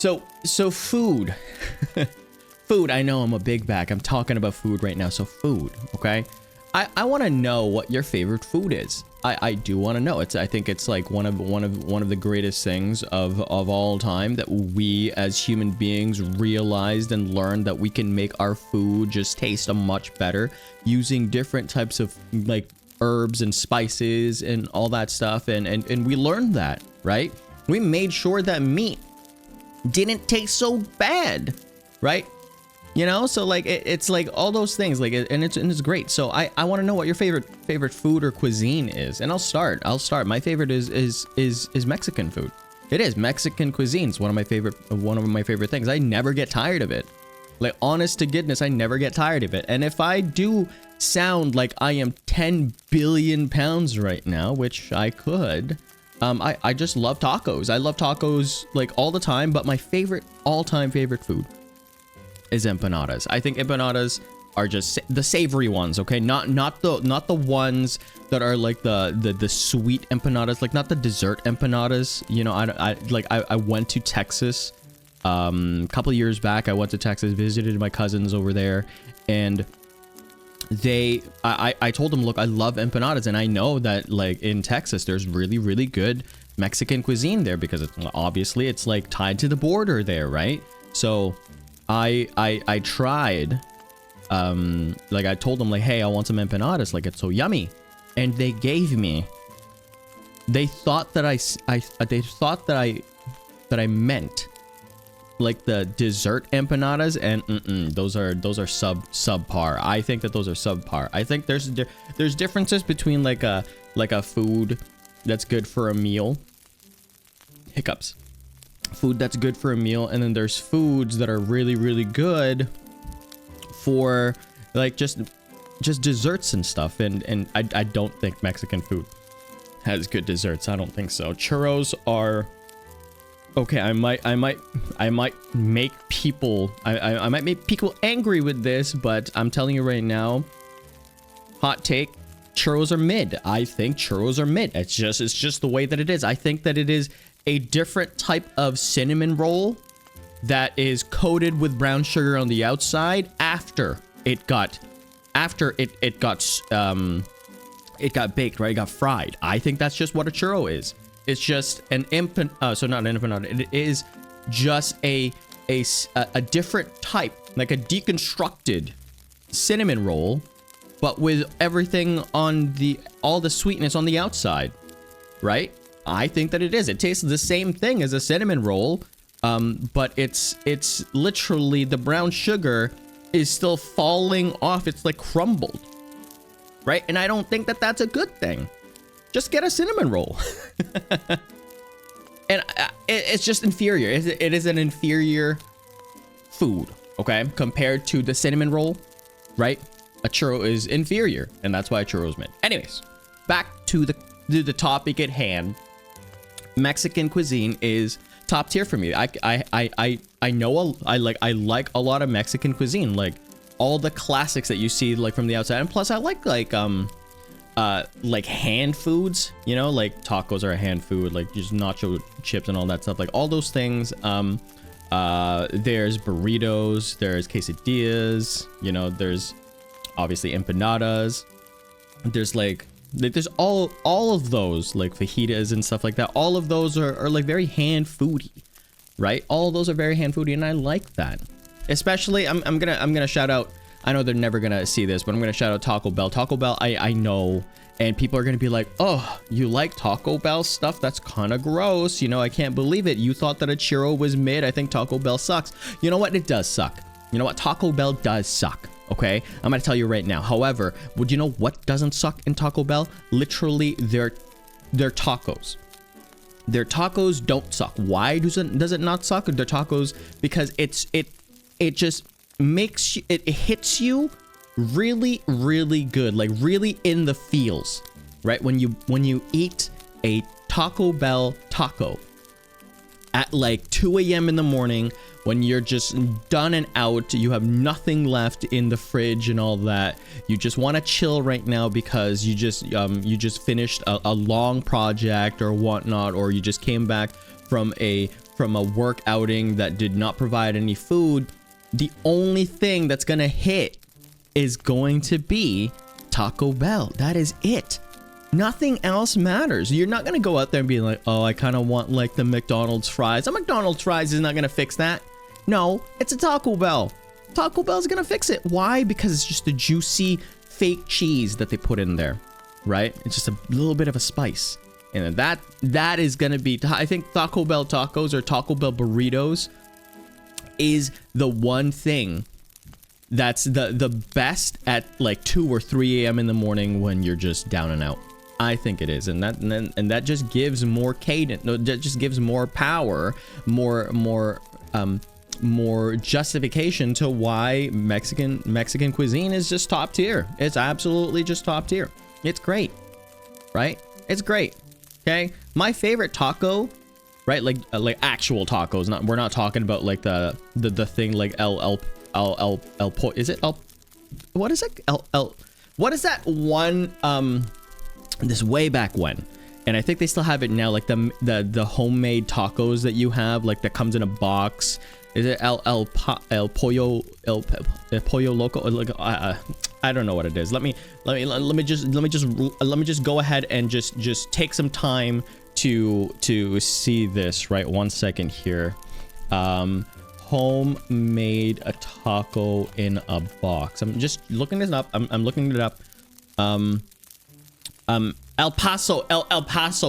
So food. Food, I know I'm a big bag. I'm talking about food right now. So food, okay? I want to know what your favorite food is. I do want to know. I think it's like one of the greatest things of all time that we as human beings realized and learned that we can make our food just taste a much better using different types of like herbs and spices and all that stuff, and we learned that, right? We made sure that meat didn't taste so bad, right? You know, so like it's like all those things, like and it's great. So I want to know what your favorite food or cuisine is, and I'll start. My favorite is Mexican food. It is Mexican cuisine. It's one of my favorite things. I never get tired of it. Like, honest to goodness, I never get tired of it. And if I do sound like I am 10 billion pounds right now, which I could, I just love tacos. I love tacos like all the time. But my all-time favorite food is empanadas. I think empanadas are just the savory ones, okay? Not the ones that are like the sweet empanadas, like not the dessert empanadas. You know, I went to Texas a couple of years back. I went to Texas, visited my cousins over there, and I told them, look, I love empanadas, and I know that like in Texas there's really good Mexican cuisine there because obviously it's like tied to the border there, right? So I tried, like I told them like, hey, I want some empanadas, like it's so yummy, and they gave me. They thought that I meant like the dessert empanadas, and those are subpar. I think that those are subpar. I think there's differences between like a food that's good for a meal. Hiccups. Food that's good for a meal, and then there's foods that are really good for like just desserts and stuff, and I don't think Mexican food has good desserts. I don't think so. Churros are okay. I might make people angry with this, but I'm telling you right now, hot take, churros are mid. I think churros are mid. It's just the way that it is. I think that it is a different type of cinnamon roll that is coated with brown sugar on the outside after it got baked, right? It got fried. I think that's just what a churro is. It's just an not an empanada. It is just a different type, like a deconstructed cinnamon roll, but with everything on all the sweetness on the outside, right? I think that it is. It tastes the same thing as a cinnamon roll, but it's literally the brown sugar is still falling off. It's like crumbled, right? And I don't think that that's a good thing. Just get a cinnamon roll. And it's just inferior. It is an inferior food, okay? Compared to the cinnamon roll, right? A churro is inferior, and that's why a churro is mid. Anyways, back to the topic at hand. Mexican cuisine is top tier for me. I like a lot of Mexican cuisine, like all the classics that you see like from the outside, and plus I like hand foods, you know, like tacos are a hand food, like just nacho chips and all that stuff, like all those things. There's burritos, there's quesadillas, you know, there's obviously empanadas, there's there's all of those, like fajitas and stuff like that. All of those are like very hand foody, right? All of those are very hand foody, and I like that. Especially, I'm gonna shout out. I know they're never gonna see this, but I'm gonna shout out Taco Bell. Taco Bell, I know, and people are gonna be like, oh, you like Taco Bell stuff? That's kind of gross. You know, I can't believe it. You thought that a churro was mid. I think Taco Bell sucks. You know what? It does suck. You know what? Taco Bell does suck. Okay, I'm gonna tell you right now. However, would you know what doesn't suck in Taco Bell? Literally, their tacos. Their tacos don't suck. Why does it not suck? Their tacos, because it just makes you, it hits you really good, like really in the feels, right? When you eat a Taco Bell taco, at like 2 a.m. in the morning when you're just done and out, you have nothing left in the fridge and all that. You just want to chill right now because you just finished a long project or whatnot, or you just came back from a work outing that did not provide any food. The only thing that's gonna hit is going to be Taco Bell. That is it. Nothing else matters. You're not gonna go out there and be like, oh, I kind of want like the McDonald's fries. A McDonald's fries is not gonna fix that. No, it's a Taco Bell. Taco Bell's gonna fix it. Why? Because it's just the juicy fake cheese that they put in there, right? It's just a little bit of a spice. And that is gonna be, I think Taco Bell tacos or Taco Bell burritos is the one thing that's the best at like 2 or 3 a.m. in the morning when you're just down and out. I think it is, and that just gives more cadence. No, that just gives more power, more justification to why Mexican cuisine is just top tier. It's absolutely just top tier. It's great, right? It's great. Okay, my favorite taco, right? Like actual tacos. We're not talking about like the thing like is it El? What is it? What is that one? This way back when, and I think they still have it now. Like the homemade tacos that you have, like that comes in a box. Is it El Pollo Loco? Like, I don't know what it is. Let me just go ahead and just take some time to see this. Right, 1 second here. Homemade a taco in a box. I'm just looking this up. I'm looking it up. El Paso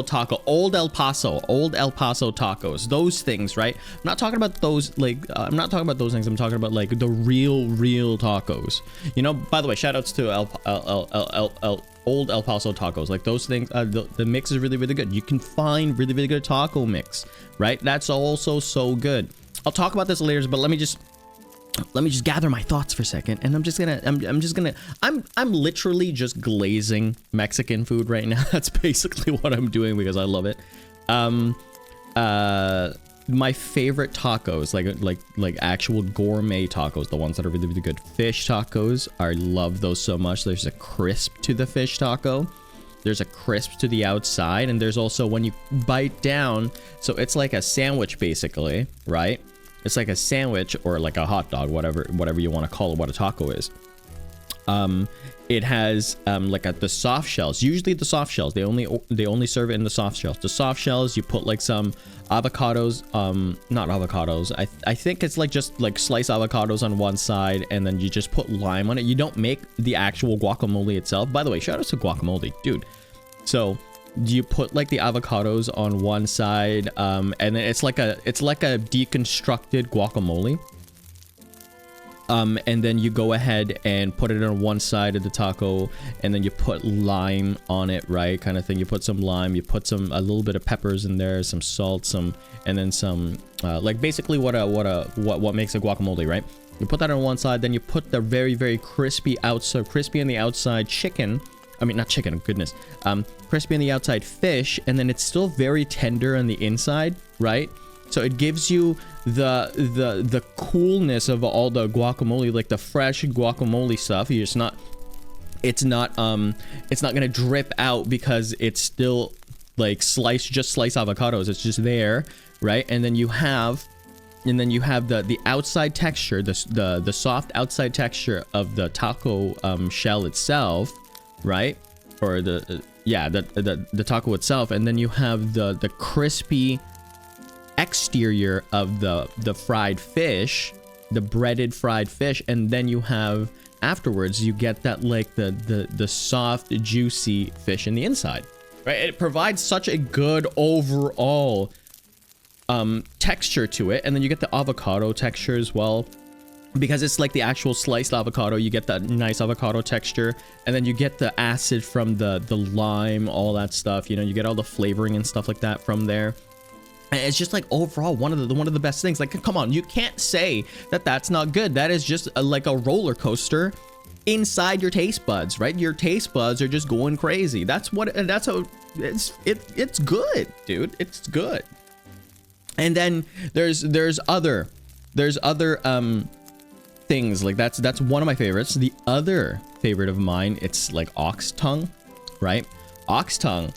taco, old El Paso tacos, those things, right? I'm not talking about those, like, I'm not talking about those things. I'm talking about like the real tacos. You know, by the way, shout outs to old El Paso tacos. Like those things, the mix is really good. You can find really good taco mix, right? That's also so good. I'll talk about this later, but let me just gather my thoughts for a second, and I'm literally just glazing Mexican food right now. That's basically what I'm doing because I love it. My favorite tacos, like actual gourmet tacos, the ones that are really good. Fish tacos, I love those so much. There's a crisp to the fish taco. There's a crisp to the outside, and there's also when you bite down, so it's like a sandwich basically, right? It's like a sandwich or like a hot dog, whatever you want to call it, what a taco is. It has like the soft shells. Usually the soft shells, they only serve it in the soft shells. The soft shells, you put like some avocados, not avocados. I think it's like just like sliced avocados on one side, and then you just put lime on it. You don't make the actual guacamole itself. By the way, shout out to guacamole, dude. So you put like the avocados on one side, and then it's like a deconstructed guacamole. And then you go ahead and put it on one side of the taco, and then you put lime on it, right? Kind of thing. You put some lime, you put a little bit of peppers in there, some salt, and then some like basically what makes a guacamole, right? You put that on one side, then you put the very crispy on the outside chicken. I mean, not chicken, goodness. Crispy on the outside fish, and then it's still very tender on the inside, right? So it gives you the coolness of all the guacamole, like the fresh guacamole stuff. It's not gonna drip out because it's still like sliced avocados. It's just there, right? And then you have the outside texture, the soft outside texture of the taco shell itself, right? Or the taco itself, and then you have the crispy exterior of the fried fish, the breaded fried fish, and then you have afterwards you get that like the soft juicy fish in the inside, right? It provides such a good overall texture to it, and then you get the avocado texture as well. Because it's like the actual sliced avocado, you get that nice avocado texture, and then you get the acid from the lime, all that stuff. You know, you get all the flavoring and stuff like that from there. And it's just like overall one of the best things. Like, come on, you can't say that that's not good. That is just like a roller coaster inside your taste buds, right? Your taste buds are just going crazy. That's how it's good, dude. It's good. And then there's other things like that's one of my favorites. The other favorite of mine, it's like ox tongue, right? Ox tongue,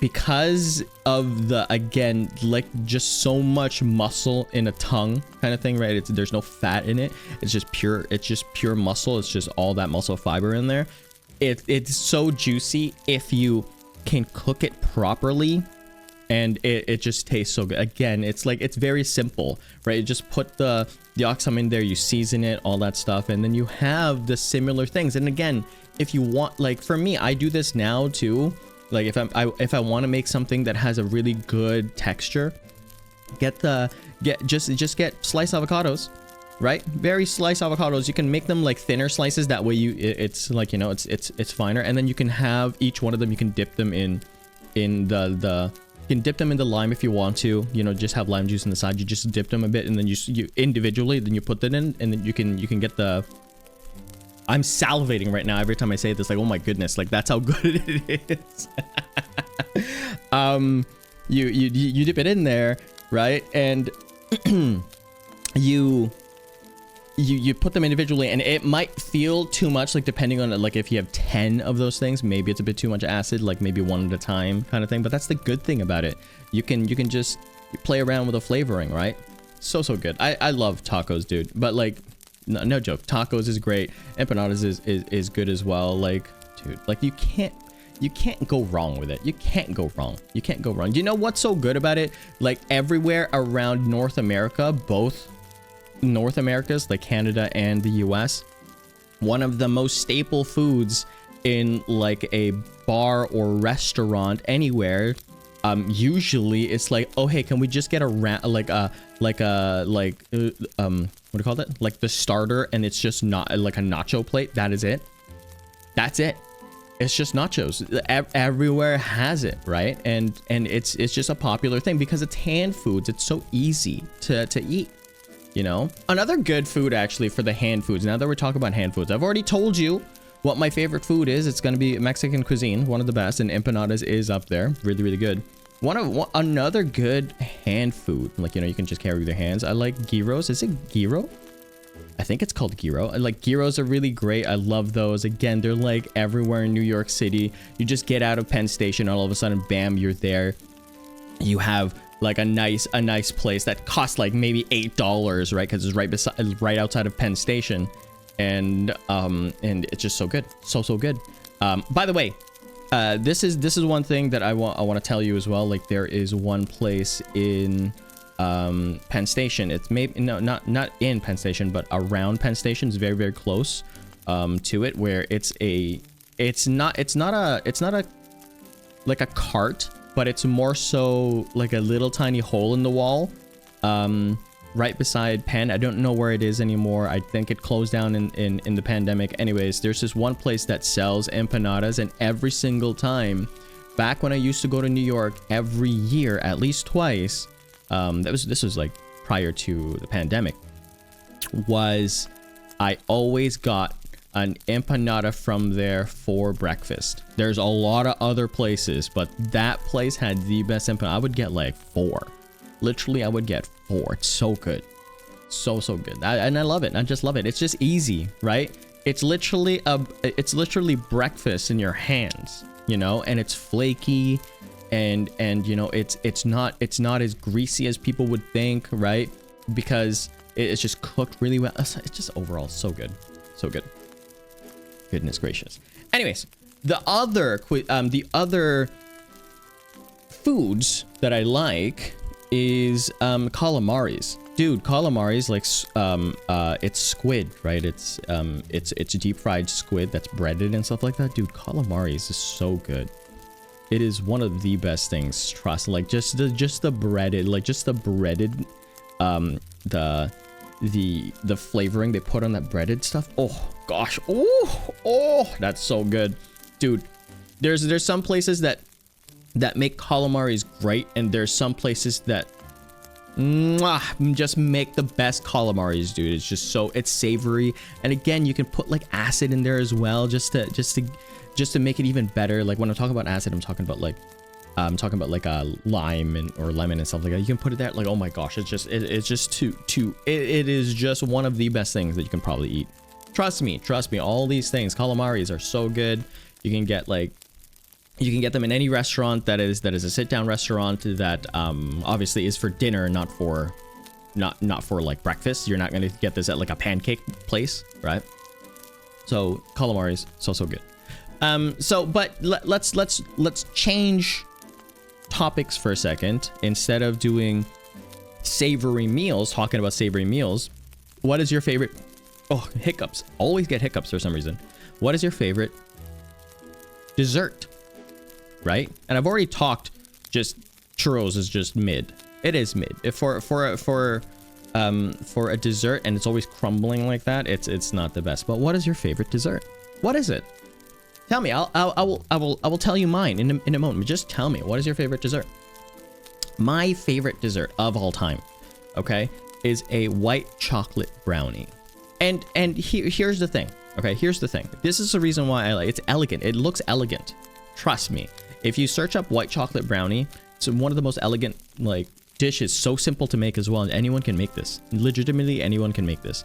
because of the, again, like just so much muscle in a tongue kind of thing, right? There's no fat in it. It's just pure muscle. It's just all that muscle fiber in there. It's so juicy if you can cook it properly, and it just tastes so good. Again, it's very simple, right? You just put the ox tongue in there, you season it, all that stuff, and then you have the similar things. And again, if you want, like for me, I do this now too. Like if I want to make something that has a really good texture, just get sliced avocados, right? Very sliced avocados. You can make them like thinner slices. That way it's like, you know, it's finer. And then you can have each one of them. You can dip them in you can dip them in the lime if you want to. You know, just have lime juice on the side. You just dip them a bit, and then you individually, then you put that in, and then you can get the. I'm salivating right now every time I say this. Like, oh my goodness, like that's how good it is. You dip it in there, right? And you put them individually, and it might feel too much, like depending on like if you have 10 of those things, maybe it's a bit too much acid, like maybe one at a time kind of thing. But that's the good thing about it. You can just play around with the flavoring, right? So good. I love tacos, dude. But like, no joke, tacos is great. Empanadas is good as well. Like, dude, like you can't go wrong with it. You can't go wrong. Do you know what's so good about it? Like everywhere around North America, both North Americas, like Canada and the US, one of the most staple foods in like a bar or restaurant anywhere, usually it's like, oh hey, can we just get what do you call it, like the starter, and it's just not like a nacho plate. That's it. It's just nachos. Everywhere has it, right? And it's just a popular thing because it's hand foods. It's so easy to eat. You know, another good food actually for the hand foods. Now that we're talking about hand foods, I've already told you what my favorite food is. It's going to be Mexican cuisine, one of the best, and empanadas is up there. Really good. Another good hand food, like, you know, you can just carry with your hands. I like gyros. Is it gyro? I think it's called gyro. Like gyros are really great. I love those. Again, they're like everywhere in New York City. You just get out of Penn Station, all of a sudden, bam, you're there. You have like a nice place that costs like maybe $8, right? Because it's right outside of Penn Station, and it's just so good, so good. By the way, this is one thing that I want to tell you as well. Like there is one place in Penn Station. It's maybe not in Penn Station, but around Penn Station. It's very close to it, where it's not a like a cart, but it's more so like a little tiny hole in the wall, right beside Penn. I don't know where it is anymore. I think it closed down in the pandemic. Anyways, there's this one place that sells empanadas, and every single time, back when I used to go to New York every year, at least twice, this was like prior to the pandemic, was I always got an empanada from there for breakfast. There's a lot of other places, but that place had the best empanada. I would get like 4. Literally, I would get 4. It's so good. So good. And I love it. I just love it. It's just easy, right? It's literally breakfast in your hands, you know, and it's flaky, and you know, it's not as greasy as people would think, right? Because it's just cooked really well. It's just overall so good. So good. Goodness gracious. Anyways, the other foods that I like is calamaris. Dude, calamaris, like it's squid, right? It's deep fried squid that's breaded and stuff like that. Dude, calamaris is so good. It is one of the best things, trust. Like just the breaded, the flavoring they put on that breaded stuff. Oh gosh. Oh, that's so good. Dude, there's some places that make calamaris great, and there's some places that just make the best calamaris, dude. It's just it's savory, and again, you can put like acid in there as well, just to make it even better. Like when I'm talking about acid, I'm talking about like I'm talking about like a lime or lemon and stuff like that. You can put it there. Like, oh my gosh, it's just it is just one of the best things that you can probably eat. Trust me. All these things, calamaris are so good. You can get them in any restaurant that is a sit down restaurant that obviously is for dinner, not for like breakfast. You're not gonna get this at like a pancake place, right? So calamaris, so good. But let's change topics for a second. Instead of doing savory meals, talking about savory meals, what is your favorite? Oh, hiccups. Always get hiccups for some reason. What is your favorite dessert? Right? And I've already talked. Just churros is just mid. It is mid. If for a dessert and it's always crumbling like that, it's not the best. But what is your favorite dessert? What is it? Tell me. I will tell you mine in a moment. Just tell me, what is your favorite dessert? My favorite dessert of all time, okay, is a white chocolate brownie. And here's the thing. Okay, here's the thing. This is the reason why I like it's elegant. It looks elegant. Trust me. If you search up white chocolate brownie, it's one of the most elegant like dishes. So simple to make as well. And anyone can make this. Legitimately, anyone can make this.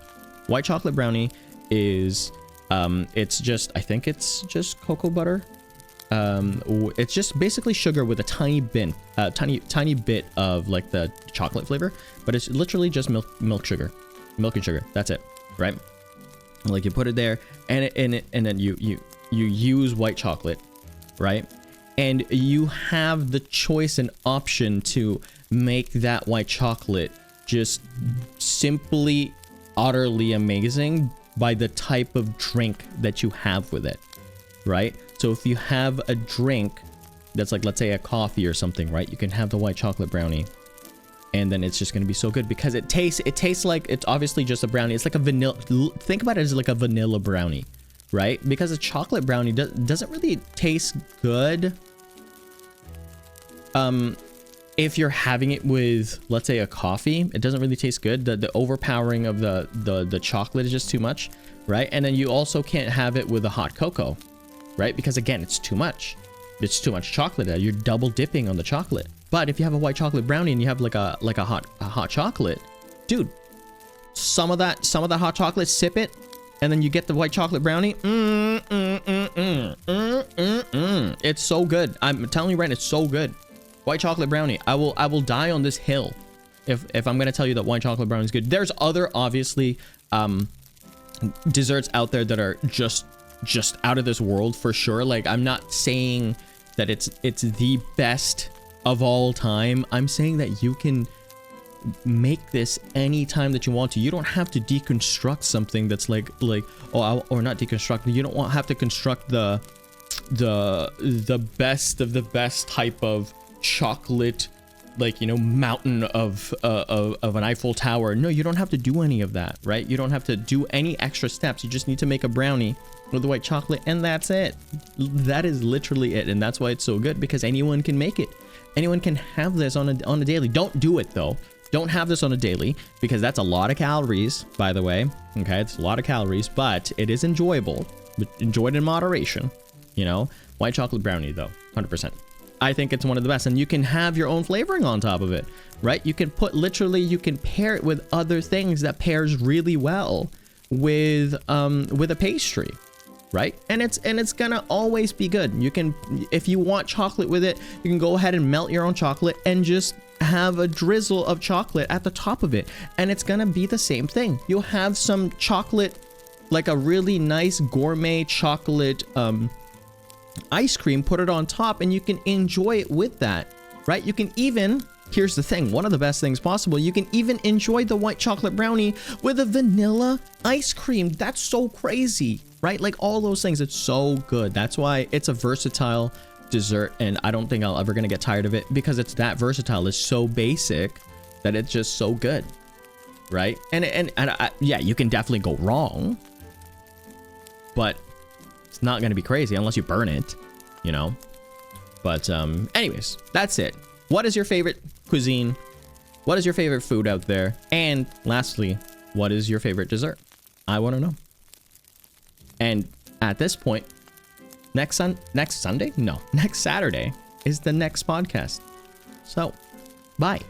White chocolate brownie is it's just, I think it's just cocoa butter. It's just basically sugar with a tiny bit of like the chocolate flavor, but it's literally just milk and sugar. That's it, right? Like you put it there, and then you use white chocolate, right? And you have the choice and option to make that white chocolate just simply utterly amazing by the type of drink that you have with it, right? So if you have a drink that's like, let's say a coffee or something, right? You can have the white chocolate brownie, and then it's just going to be so good because it tastes like, it's obviously just a brownie. It's like a vanilla. Think about it as like a vanilla brownie, right? Because a chocolate brownie doesn't really taste good if you're having it with, let's say, a coffee. It doesn't really taste good. The overpowering of the chocolate is just too much, right? And then you also can't have it with a hot cocoa, right? Because again, it's too much. It's too much chocolate. You're double dipping on the chocolate. But if you have a white chocolate brownie and you have like a hot chocolate, dude, some of that hot chocolate, sip it, and then you get the white chocolate brownie. It's so good. I'm telling you right now, it's so good. White chocolate brownie. I will die on this hill if I'm gonna tell you that white chocolate brownie is good. There's other obviously desserts out there that are just out of this world for sure. Like, I'm not saying that it's the best of all time. I'm saying that you can make this anytime that you want to. You don't have to deconstruct something that's like or not deconstruct. You don't have to construct the best of the best type of chocolate, like, you know, mountain of an Eiffel Tower. No, you don't have to do any of that, right? You don't have to do any extra steps. You just need to make a brownie with the white chocolate, and that's it. That is literally it, and that's why it's so good, because anyone can make it. Anyone can have this on a daily. Don't do it though. Don't have this on a daily, because that's a lot of calories, by the way. Okay, it's a lot of calories, but it is enjoyable. But enjoyed in moderation, you know. White chocolate brownie though, 100%. I think it's one of the best, and you can have your own flavoring on top of it, right? You can you can pair it with other things that pairs really well with a pastry, right? And it's gonna always be good. You can, if you want chocolate with it, you can go ahead and melt your own chocolate and just have a drizzle of chocolate at the top of it, and it's gonna be the same thing. You'll have some chocolate, like a really nice gourmet chocolate ice cream, put it on top, and you can enjoy it with that, right? You can even, here's the thing, one of the best things possible, you can even enjoy the white chocolate brownie with a vanilla ice cream. That's so crazy, right? Like all those things, it's so good. That's why it's a versatile dessert, and I don't think I'll ever gonna get tired of it, because it's that versatile. It's so basic that it's just so good, right? And yeah, you can definitely go wrong, but it's not gonna be crazy unless you burn it, you know. But anyways, that's it. What is your favorite cuisine? What is your favorite food out there? And lastly, what is your favorite dessert? I want to know. And at this point, next Saturday, is the next podcast. So, bye.